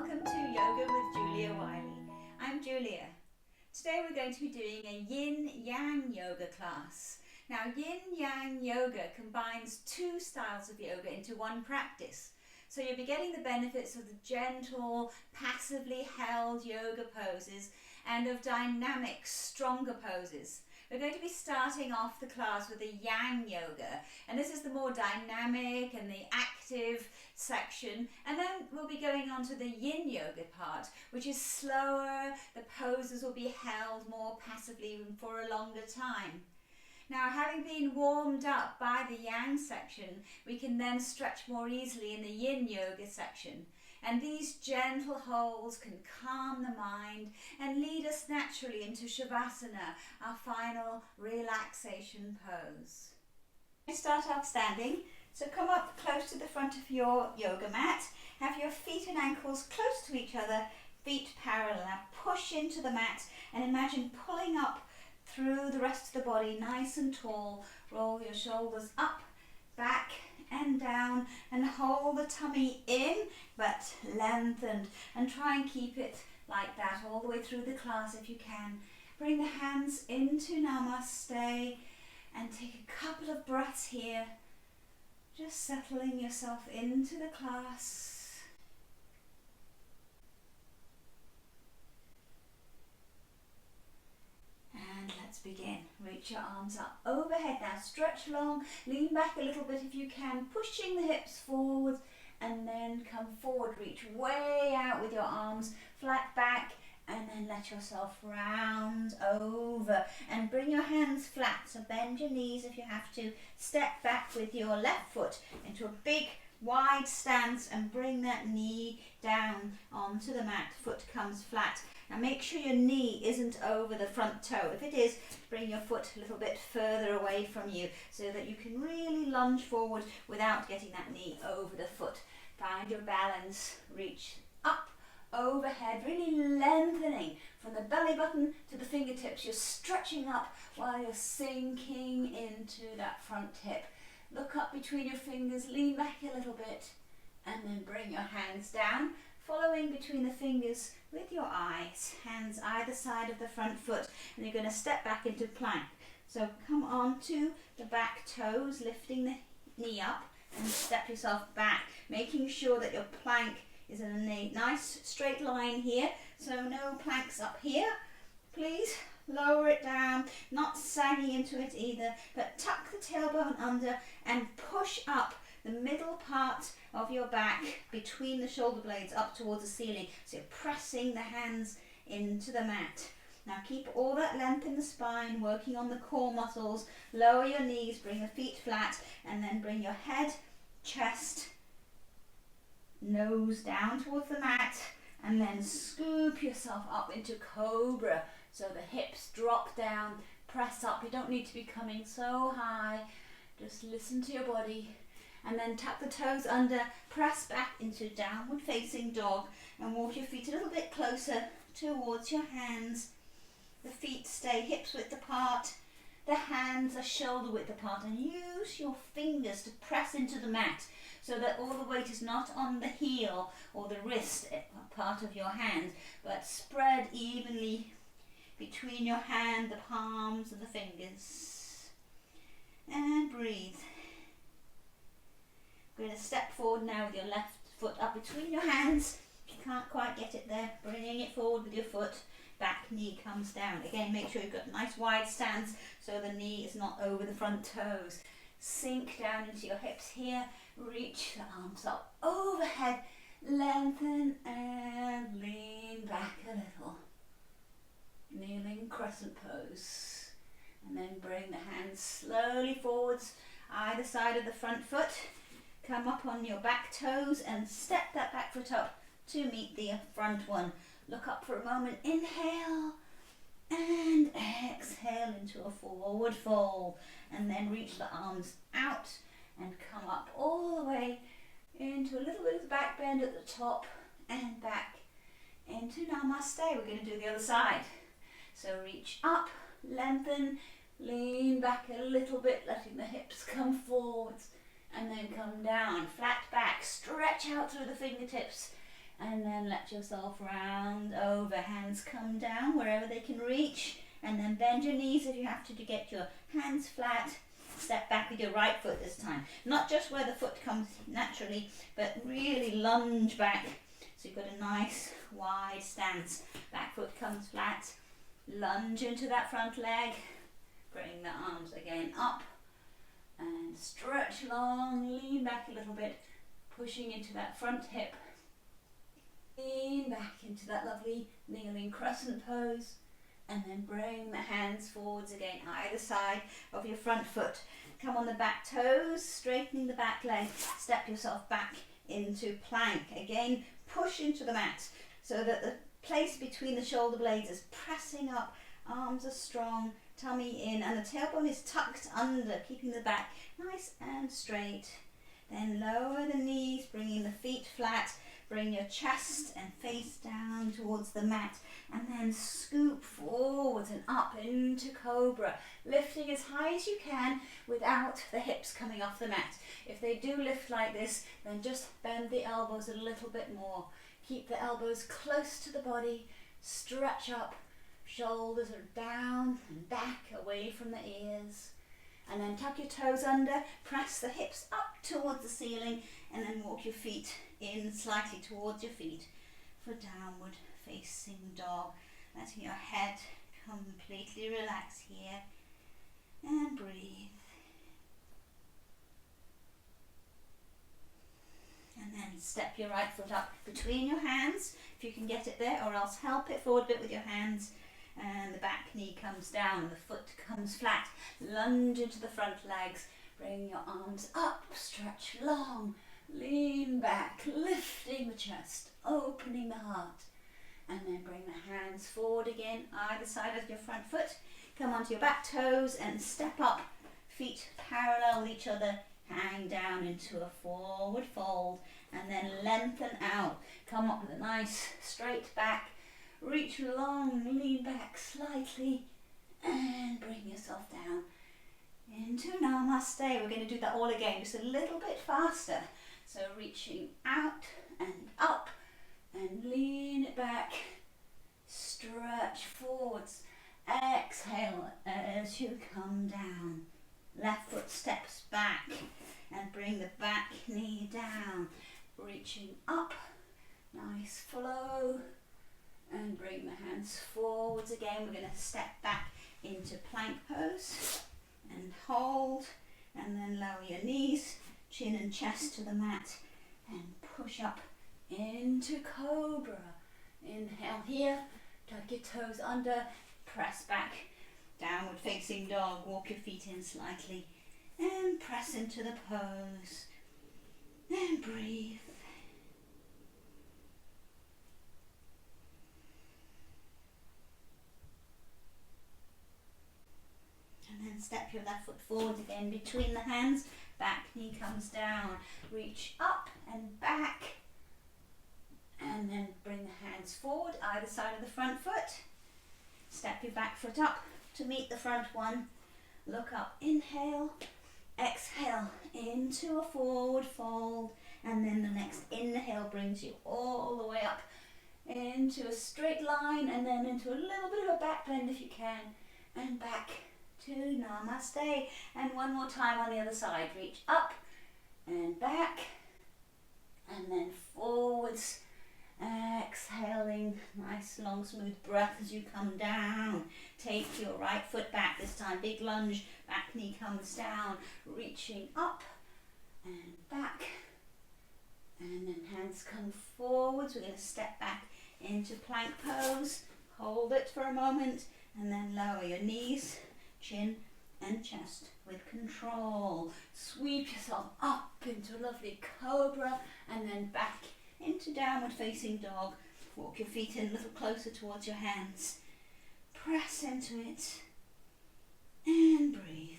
Welcome to Yoga with Julia Wiley. I'm Julia. Today we're going to be doing a Yin Yang Yoga class. Now Yin Yang Yoga combines two styles of yoga into one practice. So you'll be getting the benefits of the gentle, passively held yoga poses and of dynamic, stronger poses. We're going to be starting off the class with a Yang Yoga, and this is the more dynamic and the active section, and then we'll be going on to the Yin Yoga part, which is slower. The poses will be held more passively and for a longer time. Now, having been warmed up by the Yang section, we can then stretch more easily in the Yin Yoga section. And these gentle holds can calm the mind and lead us naturally into savasana, our final relaxation pose. We start off standing, so come up close to the front of your yoga mat. Have your feet and ankles close to each other, feet parallel. Now push into the mat and imagine pulling up through the rest of the body, nice and tall. Roll your shoulders up, back and down, and hold the tummy in but lengthened, and try and keep it like that all the way through the class if you can. Bring the hands into Namaste and take a couple of breaths here, just settling yourself into the class. And let's begin. Reach your arms up overhead now, stretch long, lean back a little bit if you can, pushing the hips forward, and then come forward, reach way out with your arms flat back, and then let yourself round over and bring your hands flat, so bend your knees if you have to. Step back with your left foot into a big wide stance and bring that knee down onto the mat, foot comes flat. Now make sure your knee isn't over the front toe. If it is, bring your foot a little bit further away from you so that you can really lunge forward without getting that knee over the foot. Find your balance, reach up, overhead, really lengthening from the belly button to the fingertips. You're stretching up while you're sinking into that front hip. Look up between your fingers, lean back a little bit, and then bring your hands down, following between the fingers with your eyes, hands either side of the front foot, and you're going to step back into plank. So come on to the back toes, lifting the knee up, and step yourself back, making sure that your plank is in a nice straight line here, so no planks up here. Please lower it down, not sagging into it either, but tuck the tailbone under and push up the middle part of your back between the shoulder blades up towards the ceiling. So you're pressing the hands into the mat. Now keep all that length in the spine, working on the core muscles. Lower your knees, bring the feet flat, and then bring your head, chest, nose down towards the mat, and then scoop yourself up into cobra. So the hips drop down, press up. You don't need to be coming so high. Just listen to your body. And then tuck the toes under, press back into downward facing dog, and walk your feet a little bit closer towards your hands. The feet stay hips width apart, the hands are shoulder width apart, and use your fingers to press into the mat so that all the weight is not on the heel or the wrist part of your hand, but spread evenly between your hand, the palms and the fingers. And breathe. We're going to step forward now with your left foot up between your hands. If you can't quite get it there, bringing it forward with your foot. Back knee comes down. Again, make sure you've got a nice wide stance so the knee is not over the front toes. Sink down into your hips here. Reach the arms up overhead. Lengthen and lean back a little. Kneeling crescent pose. And then bring the hands slowly forwards, either side of the front foot. Come up on your back toes and step that back foot up to meet the front one. Look up for a moment, inhale and exhale into a forward fold, and then reach the arms out and come up all the way into a little bit of back bend at the top and back into Namaste. We're going to do the other side. So reach up, lengthen, lean back a little bit, letting the hips come forwards, and then come down, flat back, stretch out through the fingertips, and then let yourself round over. Hands come down wherever they can reach, and then bend your knees if you have to get your hands flat. Step back with your right foot this time. Not just where the foot comes naturally, but really lunge back. So you've got a nice wide stance. Back foot comes flat. Lunge into that front leg. Bring the arms again up. And stretch long. Lean back a little bit. Pushing into that front hip. Lean back into that lovely kneeling crescent pose. And then bring the hands forwards again, either side of your front foot. Come on the back toes, straightening the back leg. Step yourself back into plank. Again, push into the mat so that the place between the shoulder blades is pressing up. Arms are strong, tummy in, and the tailbone is tucked under, keeping the back nice and straight. Then lower the knees, bringing the feet flat. Bring your chest and face down towards the mat, and then scoop forwards and up into cobra, lifting as high as you can without the hips coming off the mat. If they do lift like this, then just bend the elbows a little bit more. Keep the elbows close to the body, stretch up, shoulders are down and back away from the ears. And then tuck your toes under, press the hips up towards the ceiling, and then walk your feet in slightly towards your feet for downward facing dog. Letting your head completely relax here, and breathe. And then step your right foot up between your hands, if you can get it there, or else help it forward a bit with your hands. And the back knee comes down, the foot comes flat. Lunge into the front legs. Bring your arms up, stretch long. Lean back, lifting the chest, opening the heart. And then bring the hands forward again, either side of your front foot. Come onto your back toes and step up. Feet parallel with each other. Hang down into a forward fold. And then lengthen out. Come up with a nice straight back. Reach long, lean back slightly, and bring yourself down into Namaste. We're going to do that all again, just a little bit faster. So reaching out and up, and lean it back, stretch forwards, exhale as you come down. Left foot steps back, and bring the back knee down. Reaching up, nice flow. And bring the hands forwards again. We're going to step back into plank pose and hold, and then lower your knees, chin and chest to the mat, and push up into cobra. Inhale here, tuck your toes under, press back, downward facing dog, walk your feet in slightly, and press into the pose, and breathe. And then step your left foot forward again between the hands. Back knee comes down. Reach up and back. And then bring the hands forward, either side of the front foot. Step your back foot up to meet the front one. Look up, inhale. Exhale into a forward fold. And then the next inhale brings you all the way up into a straight line, and then into a little bit of a back bend if you can. And back to Namaste. And one more time on the other side. Reach up and back, and then forwards. Exhaling, nice long smooth breath as you come down. Take your right foot back this time. Big lunge, back knee comes down. Reaching up and back. And then hands come forwards. We're going to step back into plank pose. Hold it for a moment, and then lower your knees, chin and chest with control. Sweep yourself up into a lovely cobra, and then back into downward facing dog. Walk your feet in a little closer towards your hands. Press into it and breathe.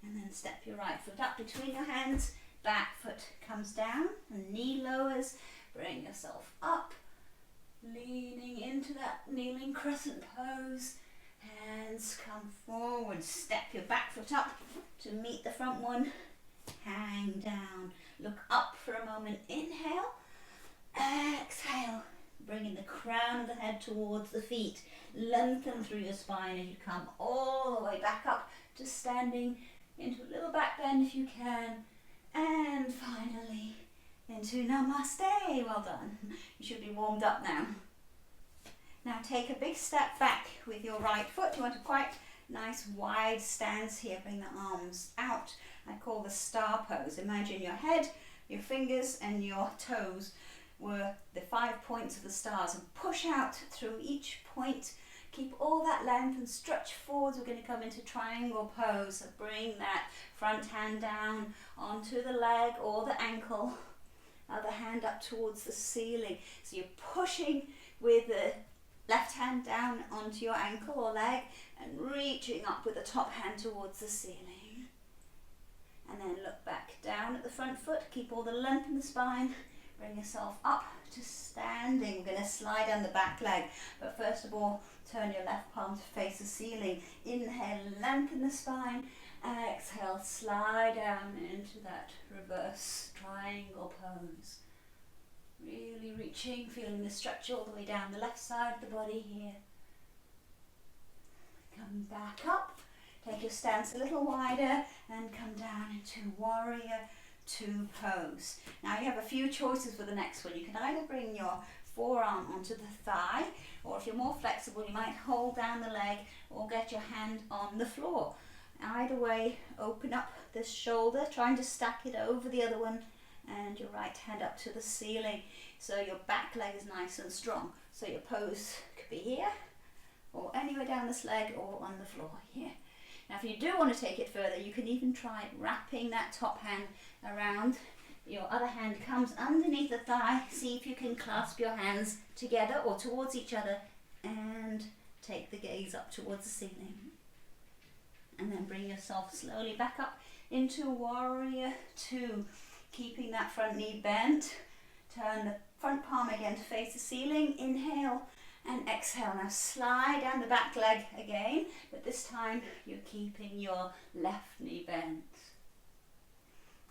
And then step your right foot up between your hands. Back foot comes down and knee lowers. Bring yourself up, leaning into that kneeling crescent pose. Hands come forward, step your back foot up to meet the front one. Hang down, look up for a moment, inhale, exhale, bringing the crown of the head towards the feet. Lengthen through your spine as you come all the way back up to standing, into a little back bend if you can, and finally into Namaste. Well done. You should be warmed up now. Now take a big step back with your right foot. You want a quite nice wide stance here. Bring the arms out. I call the star pose. Imagine your head, your fingers and your toes were the 5 points of the stars, and push out through each point. Keep all that length and stretch forwards. We're going to come into triangle pose. So bring that front hand down onto the leg or the ankle. Other hand up towards the ceiling. So you're pushing with the left hand down onto your ankle or leg and reaching up with the top hand towards the ceiling. And then look back down at the front foot. Keep all the length in the spine. Bring yourself up to standing. We're going to slide down the back leg. But first of all, turn your left palm to face the ceiling. Inhale, lengthen the spine. Exhale, slide down into that reverse triangle pose. Really reaching, feeling the stretch all the way down the left side of the body here. Come back up. Take your stance a little wider and come down into warrior two pose. Now you have a few choices for the next one. You can either bring your forearm onto the thigh, or if you're more flexible you might hold down the leg or get your hand on the floor. Either way, open up this shoulder, trying to stack it over the other one, and your right hand up to the ceiling, so your back leg is nice and strong. So your pose could be here or anywhere down this leg or on the floor here. Now if you do want to take it further, you can even try wrapping that top hand around. Your other hand comes underneath the thigh. See if you can clasp your hands together or towards each other and take the gaze up towards the ceiling. And then bring yourself slowly back up into warrior two, keeping that front knee bent. Turn the front palm again to face the ceiling. Inhale and exhale. Now slide down the back leg again, but this time you're keeping your left knee bent.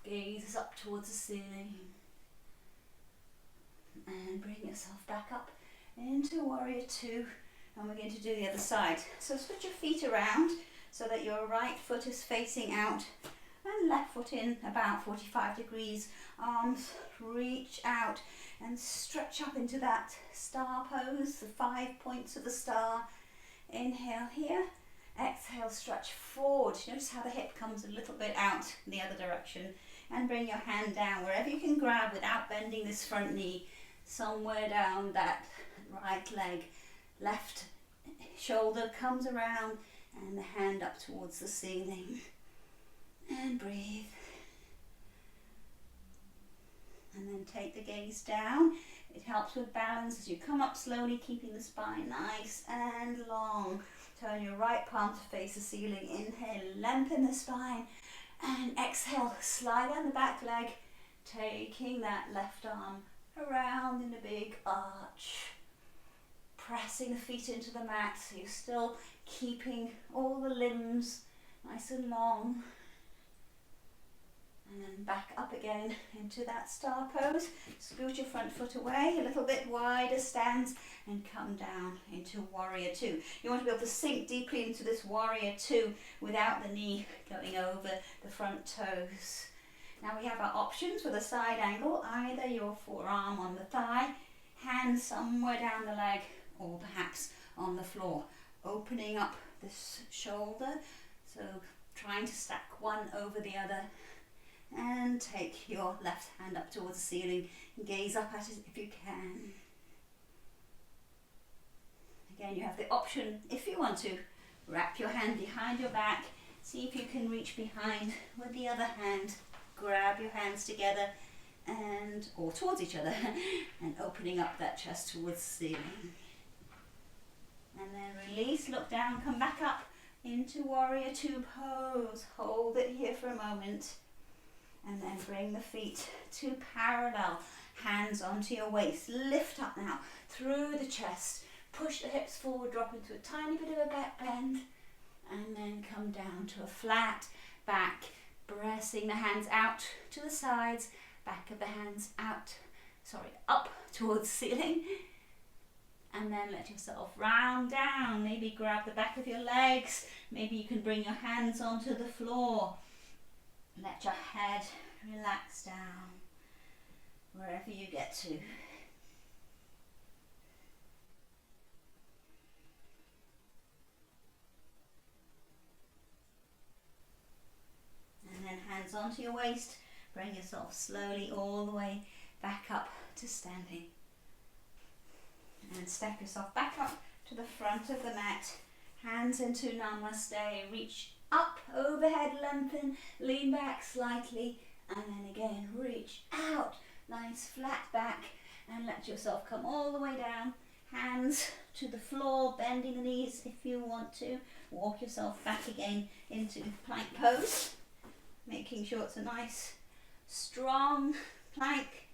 Gaze up towards the ceiling. And bring yourself back up into warrior two. And we're going to do the other side. So switch your feet around so that your right foot is facing out and left foot in about 45 degrees. Arms reach out and stretch up into that star pose, the 5 points of the star. Inhale here, exhale, stretch forward. Notice how the hip comes a little bit out in the other direction, and bring your hand down wherever you can grab without bending this front knee, somewhere down that right leg. Left shoulder comes around and the hand up towards the ceiling. And breathe. And then take the gaze down. It helps with balance as you come up slowly, keeping the spine nice and long. Turn your right palm to face the ceiling. Inhale, lengthen the spine. And exhale, slide down the back leg, taking that left arm around in a big arch. Pressing the feet into the mat so you're still keeping all the limbs nice and long. And then back up again into that star pose. Scoot your front foot away, a little bit wider stance, and come down into warrior two. You want to be able to sink deeply into this warrior two without the knee going over the front toes. Now we have our options for the side angle. Either your forearm on the thigh, hand somewhere down the leg, or perhaps on the floor. Opening up this shoulder, so trying to stack one over the other. And take your left hand up towards the ceiling and gaze up at it if you can. Again, you have the option, if you want to, wrap your hand behind your back. See if you can reach behind with the other hand. Grab your hands together and or towards each other and opening up that chest towards the ceiling. And then release, look down, come back up into warrior two pose. Hold it here for a moment. And then bring the feet to parallel, hands onto your waist. Lift up now through the chest. Push the hips forward, drop into a tiny bit of a back bend, and then come down to a flat back, pressing the hands out to the sides, back of the hands up towards the ceiling. And then let yourself round down, maybe grab the back of your legs, maybe you can bring your hands onto the floor. Let your head relax down, wherever you get to. And then hands onto your waist, bring yourself slowly all the way back up to standing. And step yourself back up to the front of the mat, hands into Namaste, reach up, overhead, lengthen, lean back slightly, and then again reach out, nice flat back, and let yourself come all the way down, hands to the floor, bending the knees if you want to, walk yourself back again into plank pose, making sure it's a nice strong plank.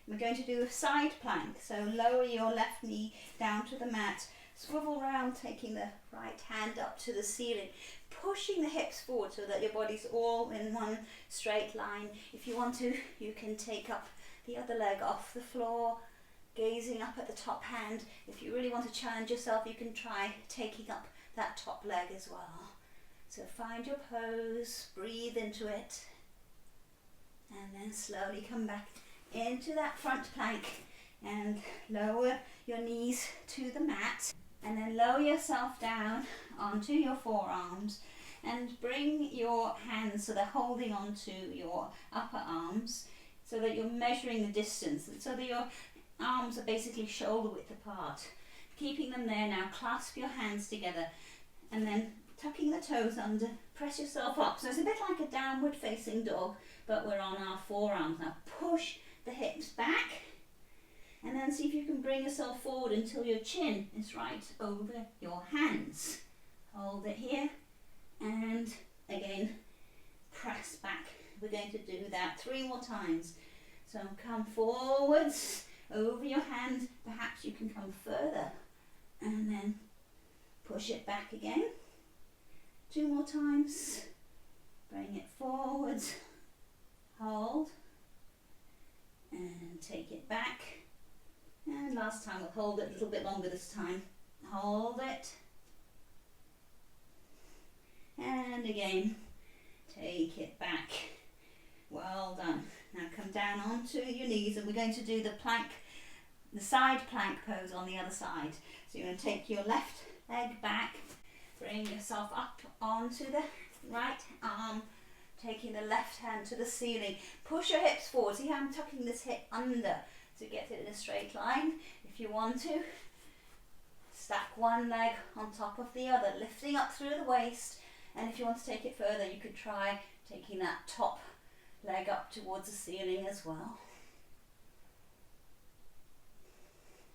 We're going to do a side plank, so lower your left knee down to the mat, swivel round, taking the right hand up to the ceiling, pushing the hips forward so that your body's all in one straight line. If you want to, you can take up the other leg off the floor, gazing up at the top hand. If you really want to challenge yourself, you can try taking up that top leg as well. So find your pose, breathe into it, and then slowly come back into that front plank and lower your knees to the mat, and then lower yourself down onto your forearms and bring your hands so they're holding onto your upper arms so that you're measuring the distance, and so that your arms are basically shoulder width apart. Keeping them there now, clasp your hands together and then tucking the toes under, press yourself up. So it's a bit like a downward facing dog, but we're on our forearms now. Push the hips back, and then see if you can bring yourself forward until your chin is right over your hands. Hold it here, and again press back. We're going to do that 3 more times. So come forwards over your hands, perhaps you can come further, and then push it back again. 2 more times, bring it forwards, hold, and take it back, and last time we'll hold it a little bit longer this time. Hold it, and again take it back. Well done. Now come down onto your knees, and we're going to do the plank, the side plank pose on the other side. So you're going to take your left leg back, bring yourself up onto the right arm, taking the left hand to the ceiling. Push your hips forward. See how I'm tucking this hip under to get it in a straight line. If you want to, stack one leg on top of the other, lifting up through the waist. And if you want to take it further, you could try taking that top leg up towards the ceiling as well.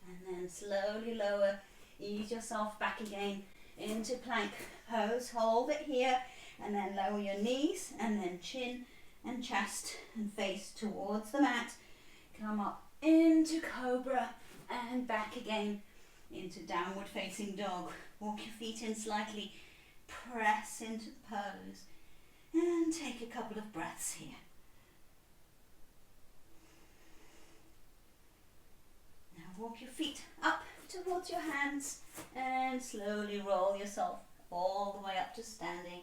And then slowly lower, ease yourself back again into plank pose. Hold it here, and then lower your knees, and then chin and chest and face towards the mat. Come up into cobra and back again into downward facing dog. Walk your feet in slightly, press into the pose, and take a couple of breaths here. Now walk your feet up towards your hands and slowly roll yourself all the way up to standing.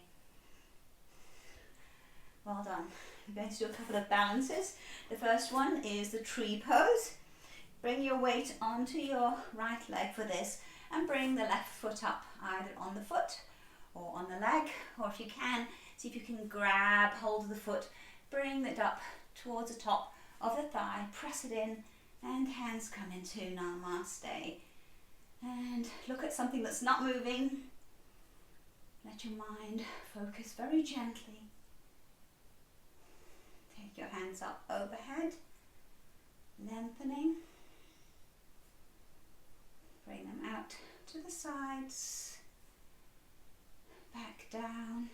Well done. I'm going to do a couple of balances. The first one is the tree pose. Bring your weight onto your right leg for this, and bring the left foot up either on the foot or on the leg, or if you can, see if you can grab hold of the foot, bring it up towards the top of the thigh, press it in, and hands come into Namaste. And look at something that's not moving. Let your mind focus very gently. Take your hands up overhead, lengthening. Bring them out to the sides, back down,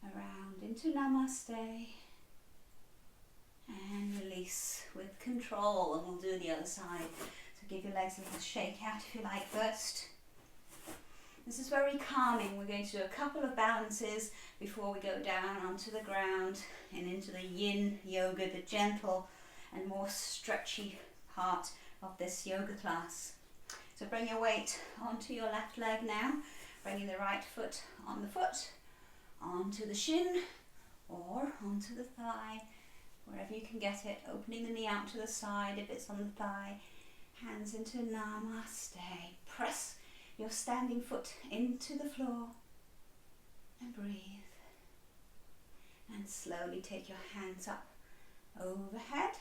around into Namaste, and release with control, and we'll do the other side. So give your legs a little shake out if you like first. This is very calming. We're going to do a couple of balances before we go down onto the ground and into the Yin Yoga, the gentle and more stretchy part of this yoga class. So bring your weight onto your left leg now, bringing the right foot on the foot, onto the shin or onto the thigh, wherever you can get it, opening the knee out to the side if it's on the thigh, hands into Namaste. Press your standing foot into the floor and breathe. And slowly take your hands up overhead,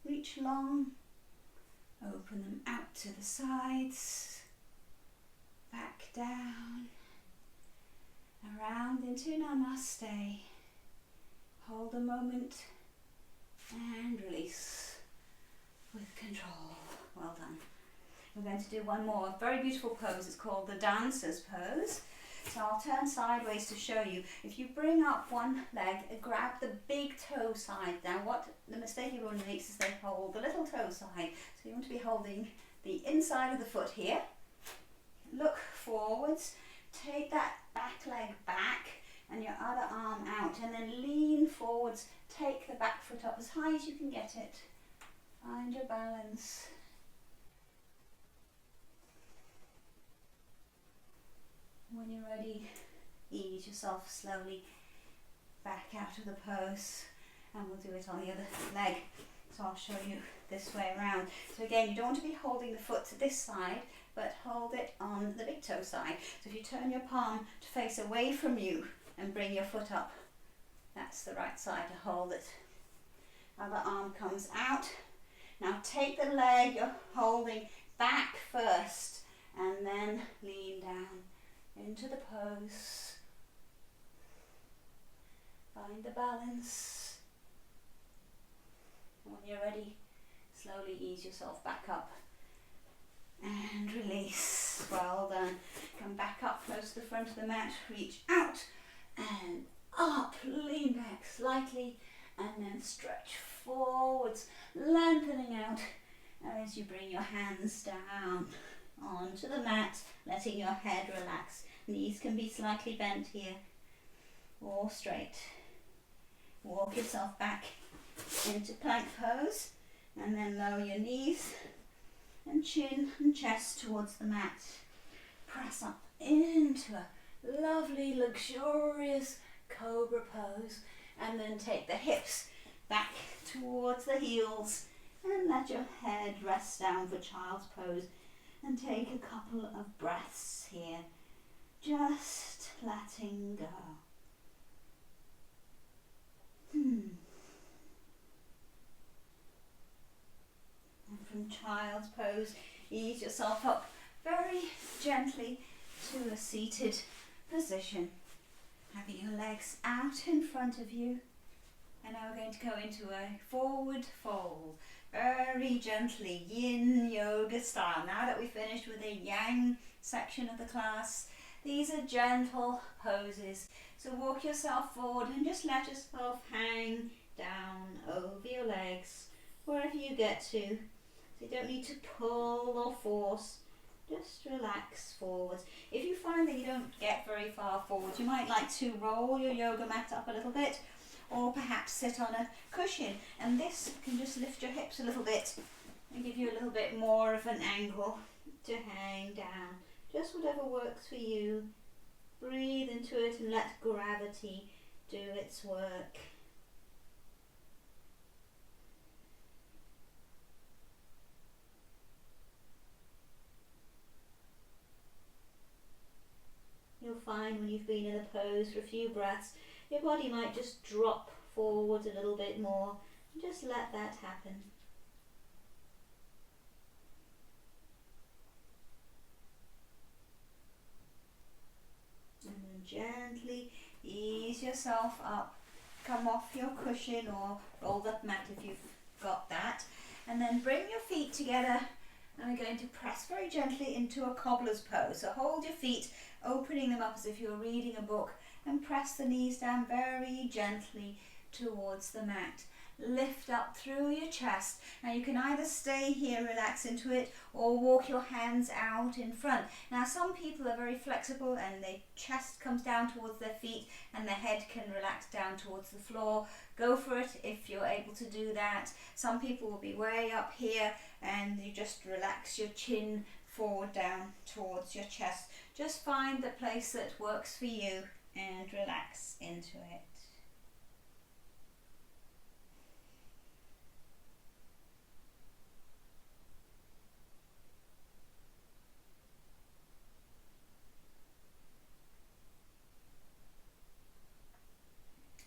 reach long, open them out to the sides, back down, around into Namaste. Hold a moment and release with control. Well done. We're going to do one more very beautiful pose. It's called the dancer's pose. So I'll turn sideways to show you. If you bring up one leg, grab the big toe side. Now what the mistake everyone makes is they hold the little toe side. So you want to be holding the inside of the foot here. Look forwards, take that back leg back and your other arm out, and then lean forwards, take the back foot up as high as you can get it. Find your balance. When you're ready, ease yourself slowly back out of the pose, and we'll do it on the other leg. So I'll show you this way around. So again, you don't want to be holding the foot to this side, but hold it on the big toe side. So if you turn your palm to face away from you and bring your foot up, that's the right side to hold it. Other arm comes out. Now take the leg you're holding back first, and then lean down into the pose. Find the balance. When you're ready, slowly ease yourself back up and release. Well done. Come back up close to the front of the mat, reach out and up, lean back slightly, and then stretch forwards, lengthening out as you bring your hands down onto the mat, letting your head relax. Knees can be slightly bent here or straight. Walk yourself back into plank pose, and then lower your knees and chin and chest towards the mat. Press up into a lovely, luxurious cobra pose, and then take the hips back towards the heels and let your head rest down for child's pose, and take a couple of breaths here, just letting go. And from child's pose, ease yourself up very gently to a seated position, having your legs out in front of you. And now we're going to go into a forward fold, very gently, Yin Yoga style. Now that we've finished with the Yang section of the class, these are gentle poses. So walk yourself forward and just let yourself hang down over your legs, wherever you get to. So you don't need to pull or force, just relax forwards. If you find that you don't get very far forwards, you might like to roll your yoga mat up a little bit, or perhaps sit on a cushion, and this can just lift your hips a little bit and give you a little bit more of an angle to hang down. Just whatever works for you. Breathe into it and let gravity do its work. You'll find when you've been in a pose for a few breaths, your body might just drop forward a little bit more. Just let that happen. And then gently ease yourself up. Come off your cushion or roll that mat if you've got that. And then bring your feet together, and we're going to press very gently into a cobbler's pose. So hold your feet, opening them up as if you're reading a book, and press the knees down very gently towards the mat. lift up through your chest. Now you can either stay here, relax into it, or walk your hands out in front. Now some people are very flexible and their chest comes down towards their feet and their head can relax down towards the floor. Go for it if you're able to do that. Some people will be way up here and you just relax your chin forward down towards your chest. Just find the place that works for you and relax into it.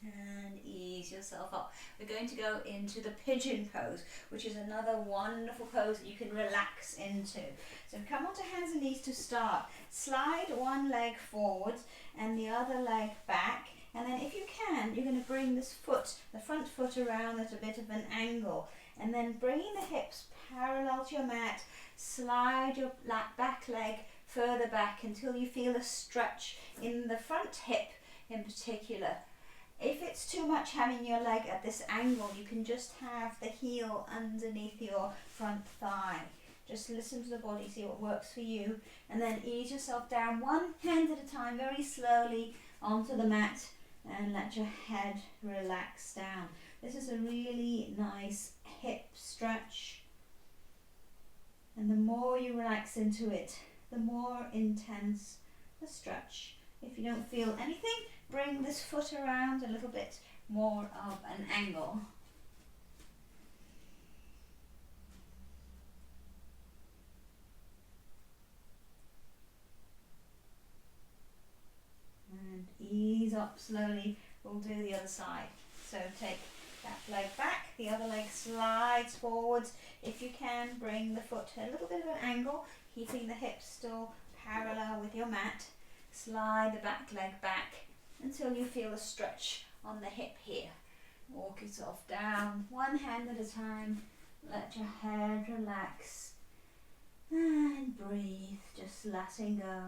And ease yourself up. We're going to go into the pigeon pose, which is another wonderful pose that you can relax into. So come onto hands and knees to start. Slide one leg forward and the other leg back. And then if you can, you're going to bring this foot, the front foot, around at a bit of an angle. And then bringing the hips parallel to your mat, slide your back leg further back until you feel a stretch in the front hip in particular. If it's too much having your leg at this angle, you can just have the heel underneath your front thigh. Just listen to the body, see what works for you, and then ease yourself down one hand at a time, very slowly onto the mat, and let your head relax down. This is a really nice hip stretch, and the more you relax into it, the more intense the stretch. If you don't feel anything, bring this foot around a little bit more of an angle. And ease up slowly. We'll do the other side. So take that leg back, the other leg slides forwards. If you can, bring the foot to a little bit of an angle, keeping the hips still parallel with your mat. Slide the back leg back until you feel a stretch on the hip here. Walk yourself down one hand at a time. Let your head relax and breathe, just letting go.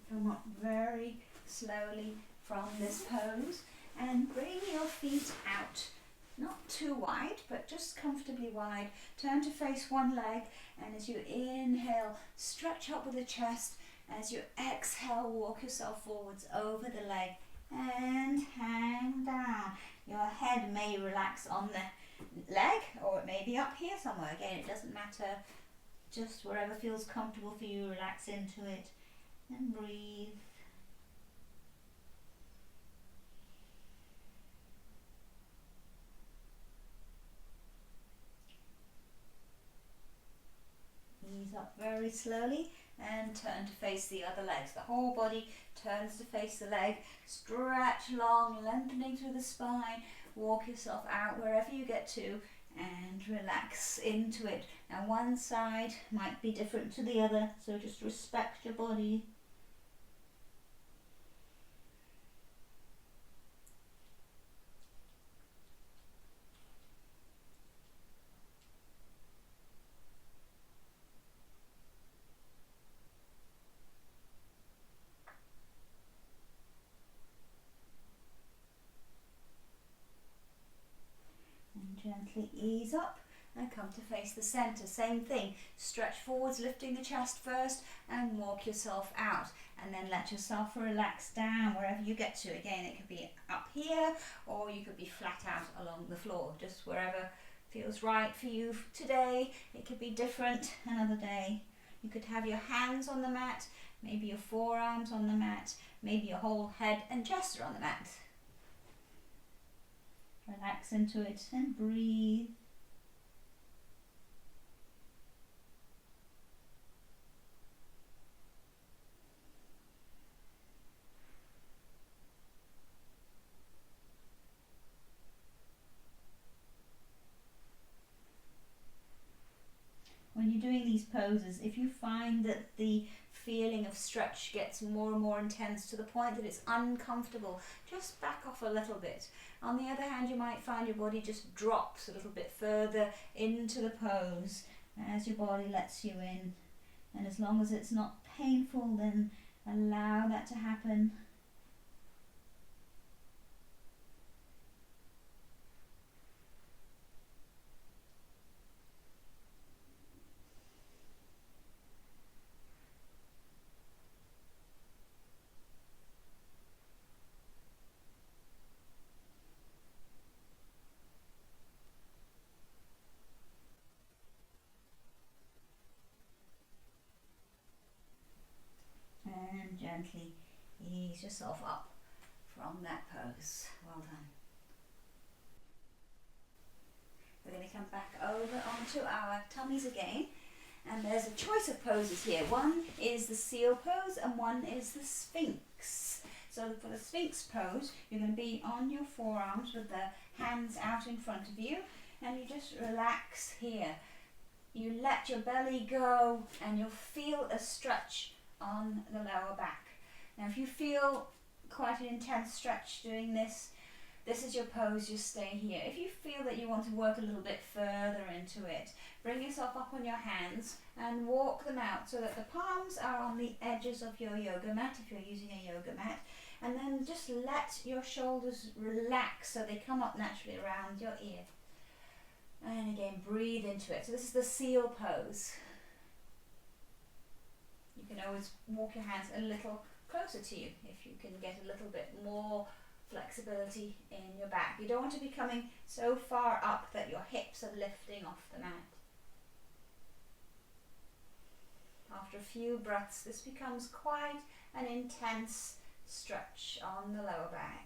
Come up very slowly from this pose and bring your feet out. Not too wide, but just comfortably wide. Turn to face one leg, and as you inhale, stretch up with the chest. As you exhale, walk yourself forwards over the leg and hang down. Your head may relax on the leg, or it may be up here somewhere. Again, it doesn't matter. Just wherever feels comfortable for you, relax into it. And breathe. Ease up very slowly and turn to face the other legs. The whole body turns to face the leg. Stretch long, lengthening through the spine. Walk yourself out wherever you get to and relax into it. Now one side might be different to the other, so just respect your body. Gently ease up and come to face the center. Same thing, stretch forwards, lifting the chest first, and walk yourself out, and then let yourself relax down wherever you get to. Again, it could be up here or you could be flat out along the floor, just wherever feels right for you today. It could be different another day. You could have your hands on the mat, maybe your forearms on the mat, maybe your whole head and chest are on the mat. Relax into it and breathe. When you're doing these poses, if you find that the feeling of stretch gets more and more intense to the point that it's uncomfortable, just back off a little bit. On the other hand, you might find your body just drops a little bit further into the pose as your body lets you in. And as long as it's not painful, then allow that to happen. And gently ease yourself up from that pose. Well done. We're going to come back over onto our tummies again, and there's a choice of poses here. One is the seal pose and one is the Sphinx. So for the Sphinx pose, you're going to be on your forearms with the hands out in front of you, and you just relax here. You let your belly go and you'll feel a stretch on the lower back. Now if you feel quite an intense stretch doing this, this is your pose, just stay here. If you feel that you want to work a little bit further into it, bring yourself up on your hands and walk them out so that the palms are on the edges of your yoga mat if you're using a yoga mat, and then just let your shoulders relax so they come up naturally around your ear. And again, breathe into it. So this is the seal pose. You can always walk your hands a little closer to you if you can get a little bit more flexibility in your back. You don't want to be coming so far up that your hips are lifting off the mat. After a few breaths, this becomes quite an intense stretch on the lower back.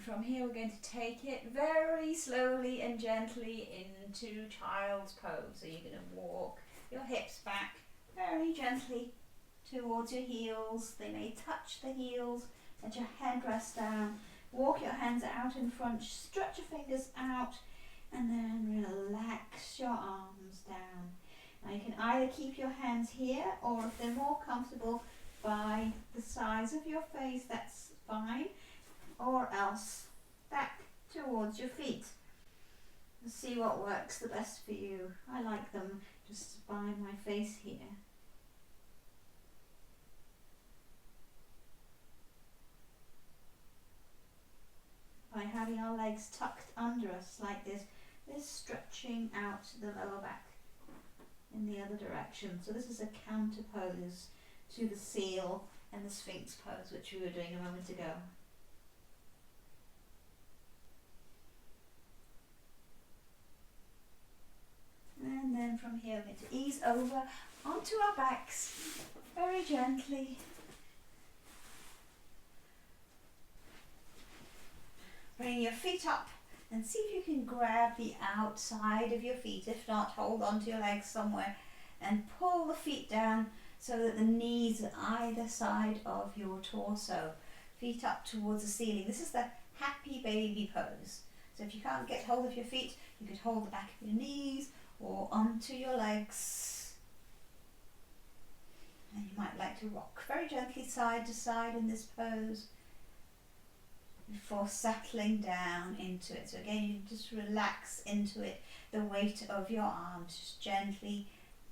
From here we're going to take it very slowly and gently into child's pose. So you're going to walk your hips back very gently towards your heels. They may touch the heels. Let your head rest down. Walk your hands out in front. Stretch your fingers out and then relax your arms down. Now you can either keep your hands here, or if they're more comfortable by the sides of your face, that's fine. Or else back towards your feet. And see what works the best for you. I like them just by my face here. By having our legs tucked under us like this, this stretching out the lower back in the other direction. So this is a counter pose to the seal and the Sphinx pose, which we were doing a moment ago. And then from here we're going to ease over onto our backs very gently. Bring your feet up and see if you can grab the outside of your feet. If not, hold on to your legs somewhere and pull the feet down so that the knees are either side of your torso. Feet up towards the ceiling. This is the happy baby pose. So if you can't get hold of your feet, you could hold the back of your knees or onto your legs. And you might like to rock very gently side to side in this pose before settling down into it. So again, you just relax into it, the weight of your arms, just gently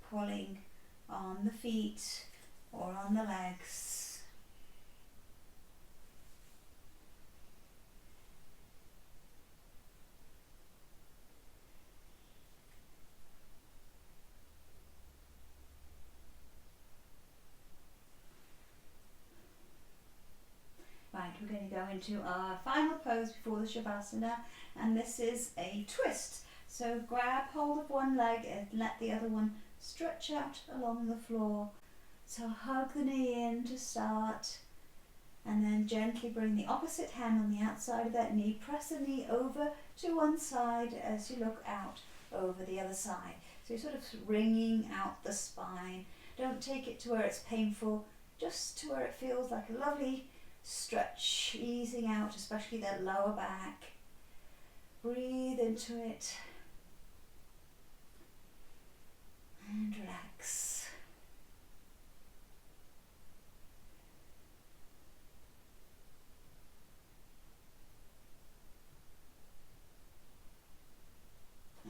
pulling on the feet or on the legs. Right, we're going to go into our final pose before the savasana, and this is a twist. So grab hold of one leg and let the other one stretch out along the floor So hug the knee in to start, and then gently bring the opposite hand on the outside of that knee. Press the knee over to one side as you look out over the other side. So you're sort of wringing out the spine. Don't take it to where it's painful, just to where it feels like a lovely stretch, easing out, especially that lower back. Breathe into it and relax.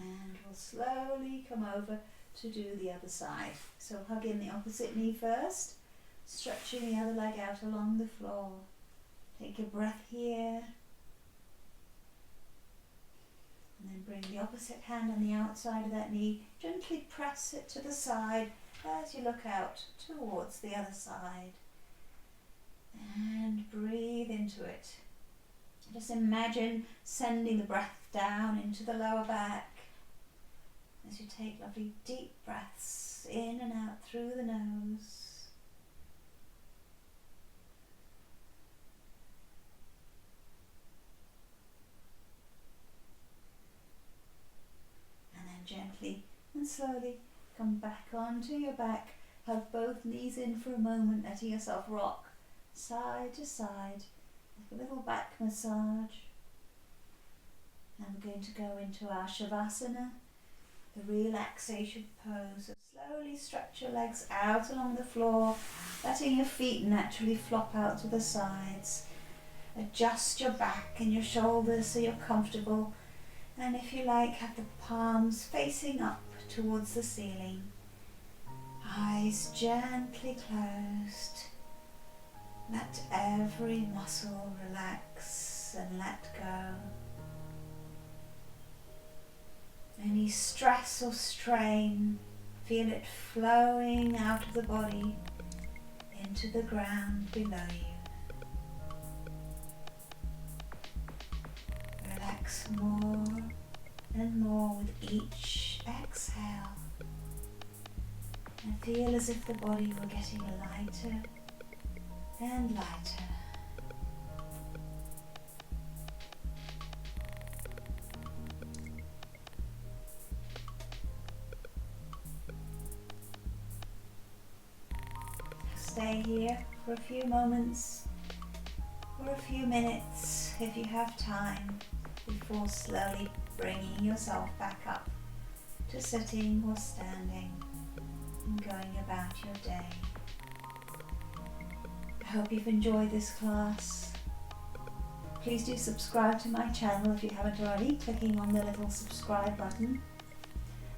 And we'll slowly come over to do the other side. So hug in the opposite knee first, stretching the other leg out along the floor. Take a breath here. And then bring the opposite hand on the outside of that knee. Gently press it to the side as you look out towards the other side. And breathe into it. Just imagine sending the breath down into the lower back as you take lovely deep breaths in and out through the nose. And then gently and slowly come back onto your back. Hug both knees in for a moment, letting yourself rock side to side, like a little back massage. And we're going to go into our savasana, the relaxation pose. So slowly stretch your legs out along the floor, letting your feet naturally flop out to the sides. Adjust your back and your shoulders so you're comfortable. And if you like, have the palms facing up towards the ceiling. Eyes gently closed. Let every muscle relax and let go. Any stress or strain, feel it flowing out of the body into the ground below you. Relax more and more with each exhale, and feel as if the body were getting lighter and lighter. Stay here for a few moments or a few minutes if you have time, before slowly bringing yourself back up to sitting or standing and going about your day. I hope you've enjoyed this class. Please do subscribe to my channel if you haven't already, clicking on the little subscribe button,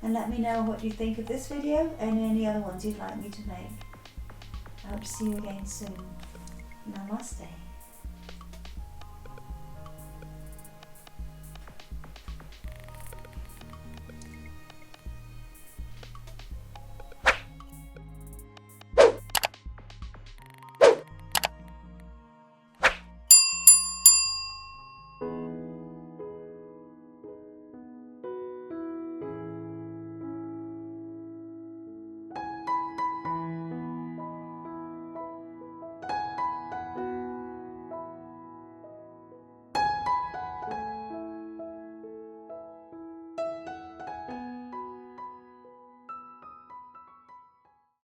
and let me know what you think of this video and any other ones you'd like me to make. I hope to see you again soon. Namaste.